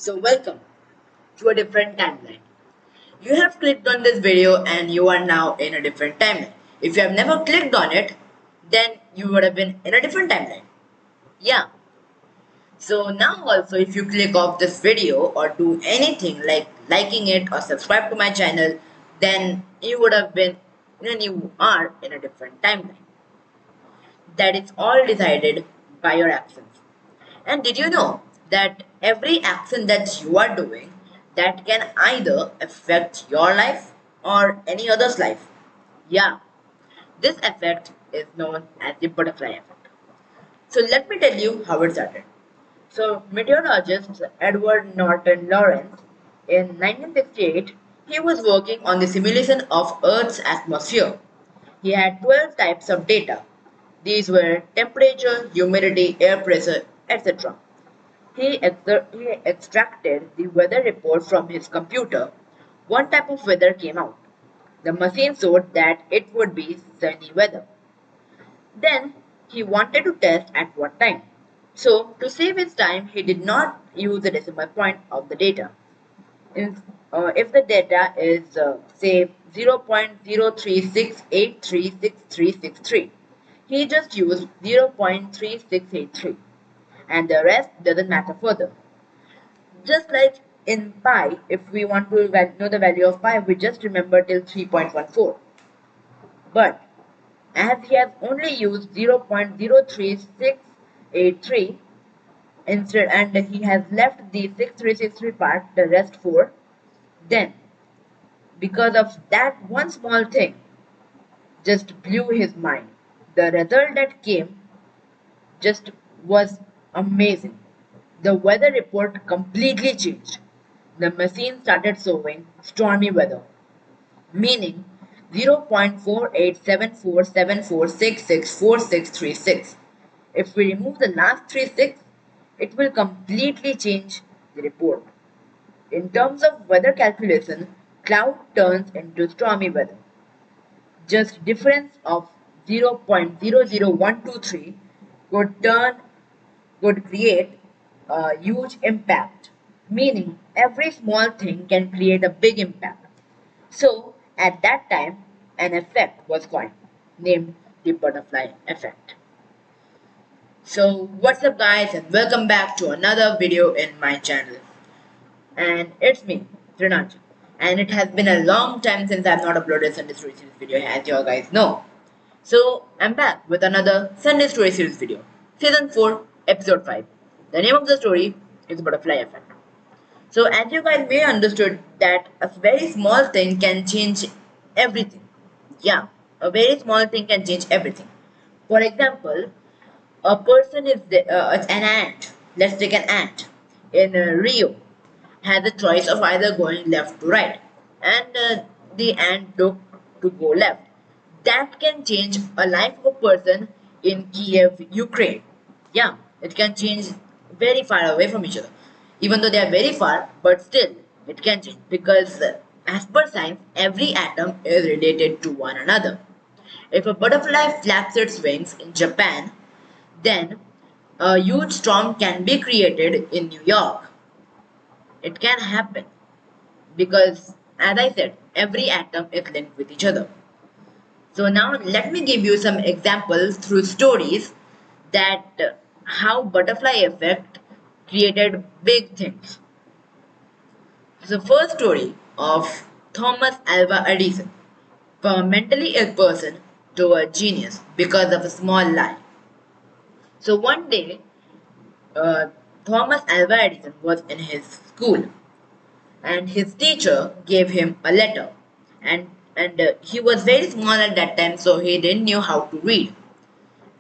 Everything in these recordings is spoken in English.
So welcome to a different timeline. You have clicked on this video and you are now in a different timeline. If you have never clicked on it, then you would have been in a different timeline. Yeah. So now also if you click off this video or do anything like liking it or subscribe to my channel, then you are in a different timeline. That is all decided by your actions. And did you know that every action that you are doing that can either affect your life or any other's life? Yeah, this effect is known as the butterfly effect. So let me tell you how it started. So meteorologist Edward Norton Lawrence in 1968 he was working on the simulation of Earth's atmosphere. He had 12 types of data. These were temperature, humidity, air pressure, etc. He extracted the weather report from his computer. One type of weather came out. The machine showed that it would be sunny weather. Then he wanted to test at what time. So, to save his time, he did not use the decimal point of the data. If the data is, say, 0.036836363, he just used 0.3683 and the rest doesn't matter further. Just like in pi, if we want to know the value of pi, we just remember till 3.14. But as he has only used 0.03683 instead and he has left the 6363 part, the rest 4, then because of that one small thing just blew his mind. The result that came just was amazing. The weather report completely changed. The machine started showing stormy weather, meaning 0.487474664636. If we remove the last three six, it will completely change the report. In terms of weather calculation, cloud turns into stormy weather. Just difference of 0.00123 could create a huge impact, meaning every small thing can create a big impact. So, at that time, an effect was coined, named the butterfly effect. So, what's up, guys, and welcome back to another video in my channel. And it's me, Trinaj. And it has been a long time since I've not uploaded Sunday Story Series video, as you all guys know. So, I'm back with another Sunday Story Series video, Season 4, Episode 5. The name of the story is Butterfly Effect. So, as you guys may understood that a very small thing can change everything. Yeah, a very small thing can change everything. For example, a person is an ant. Let's take an ant in Rio has a choice of either going left to right, and the ant took to go left. That can change a life of a person in Kiev, Ukraine. Yeah, it can change very far away from each other. Even though they are very far, but still, it can change because, as per science, every atom is related to one another. If a butterfly flaps its wings in Japan, then a huge storm can be created in New York. It can happen because, as I said, every atom is linked with each other. So now let me give you some examples through stories that how butterfly effect created big things. The first story of Thomas Alva Edison, from a mentally ill person to a genius because of a small lie. So one day, uh, Thomas Alva Edison was in his school and his teacher gave him a letter and he was very small at that time so he didn't know how to read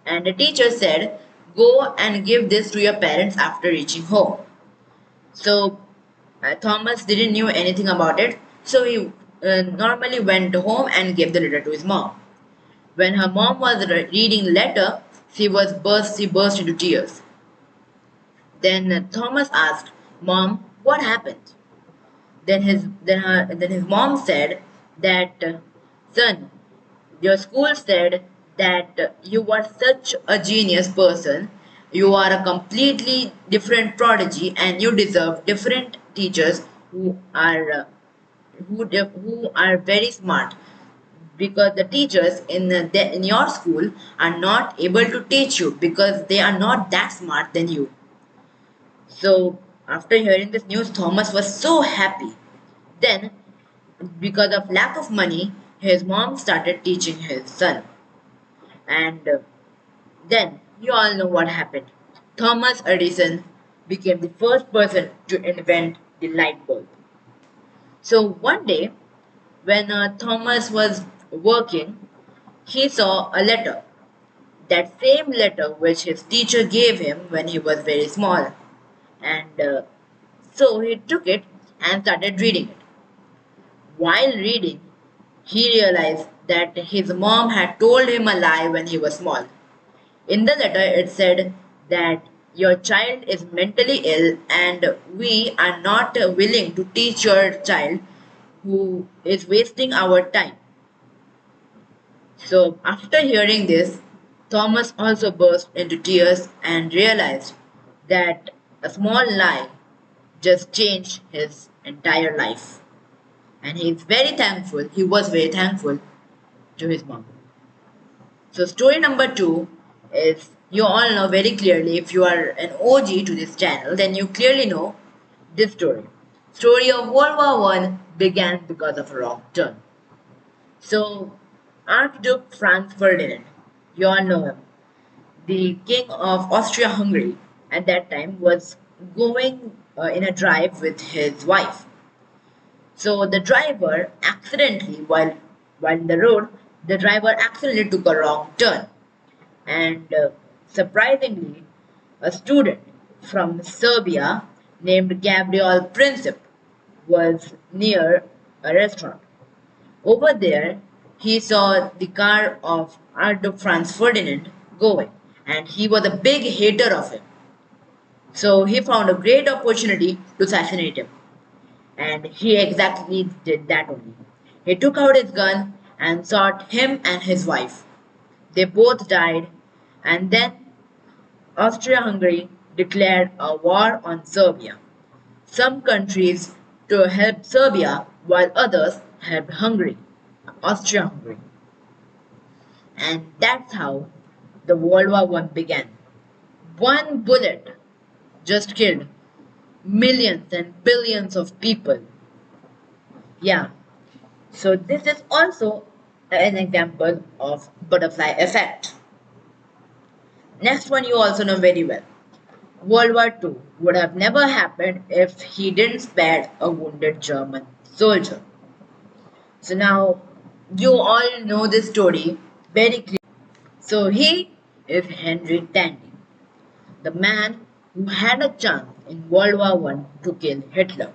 and the teacher said go and give this to your parents after reaching home. So Thomas didn't know anything about it so he normally went home and gave the letter to his mom. When her mom was reading letter she burst into tears. Then Thomas asked, Mom, what happened? Then his mom said that son, your school said that you are such a genius person, You are a completely different prodigy, and you deserve different teachers who are very smart, because the teachers in your school are not able to teach you because they are not that smart than you. So after hearing this news, Thomas was so happy. Then, because of lack of money, his mom started teaching his son. And then you all know what happened. Thomas Edison became the first person to invent the light bulb. So one day, when Thomas was working, he saw a letter. That same letter which his teacher gave him when he was very small. And so he took it and started reading it. While reading, he realized that his mom had told him a lie when he was small. In the letter, it said that your child is mentally ill and we are not willing to teach your child who is wasting our time. So, after hearing this, Thomas also burst into tears and realized that a small lie just changed his entire life. And he was very thankful to his mom. So, story number two is, you all know very clearly, if you are an OG to this channel, then you clearly know this story. Story of World War One began because of a wrong turn. So, Archduke Franz Ferdinand, you all know him, the king of Austria-Hungary at that time, was going in a drive with his wife. So the driver accidentally, while in the road, the driver accidentally took a wrong turn, and surprisingly, a student from Serbia named Gabriel Princip was near a restaurant. Over there, he saw the car of Archduke Franz Ferdinand going, and he was a big hater of him. So he found a great opportunity to assassinate him, and he exactly did that only. He took out his gun and shot him and his wife. They both died, and then Austria-Hungary declared a war on Serbia. Some countries to help Serbia while others helped Hungary, Austria-Hungary. And that's how the World War One began. One bullet just killed millions and billions of people. Yeah, so this is also an example of butterfly effect. Next one you also know very well. World War Two would have never happened if he didn't spare a wounded German soldier. So now you all know this story very clearly. So he is Henry Tandy, the man who had a chance in World War One to kill Hitler.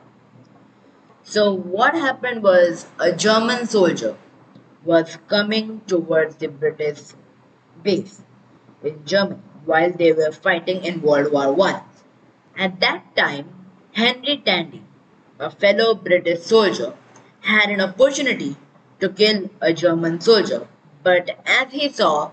So what happened was, a German soldier was coming towards the British base in Germany while they were fighting in World War One. At that time, Henry Tandy, a fellow British soldier, had an opportunity to kill a German soldier, but as he saw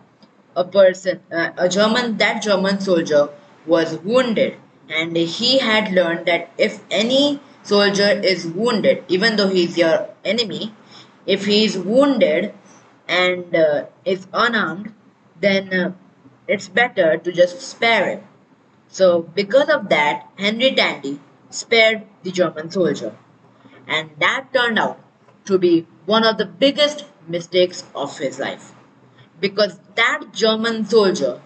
that German soldier was wounded, and he had learned that if any soldier is wounded, even though he is your enemy, if he is wounded and is unarmed, then it's better to just spare him. So, because of that, Henry Tandy spared the German soldier, and that turned out to be one of the biggest mistakes of his life, because that German soldier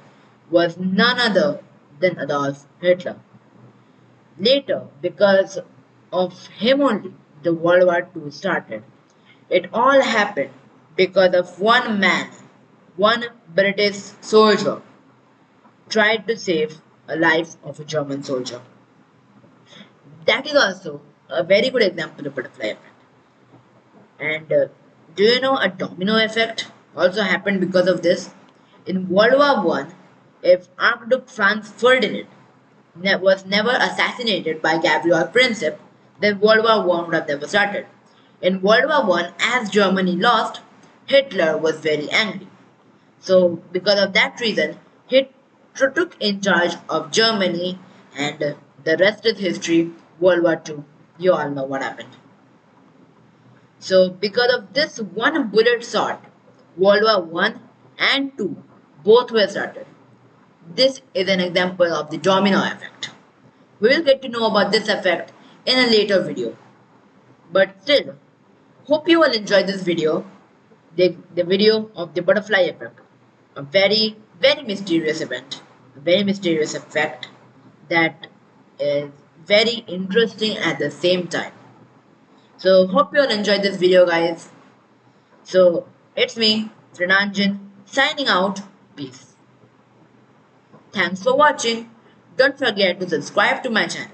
was none other than Adolf Hitler. Later, because of him only, the World War II started. It all happened because of one man, one British soldier, tried to save a life of a German soldier. That is also a very good example of butterfly effect. And do you know a domino effect also happened because of this? In World War One, if Archduke Franz Ferdinand was never assassinated by Gabriel Princip, then World War One would have never started. In World War One, as Germany lost, Hitler was very angry. So, because of that reason, he took in charge of Germany, and the rest is history. World War II. You all know what happened. So, because of this one bullet shot, World War One and Two both were started. This is an example of the domino effect. We will get to know about this effect in a later video. But still, hope you will enjoy this video, the video of the butterfly effect. A very mysterious event, a very mysterious effect that is very interesting at the same time. So hope you all enjoyed this video, guys. So it's me, Srinanjan, signing out. Peace. Thanks for watching. Don't forget to subscribe to my channel.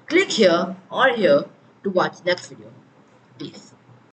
Click here or here to watch next video. Peace.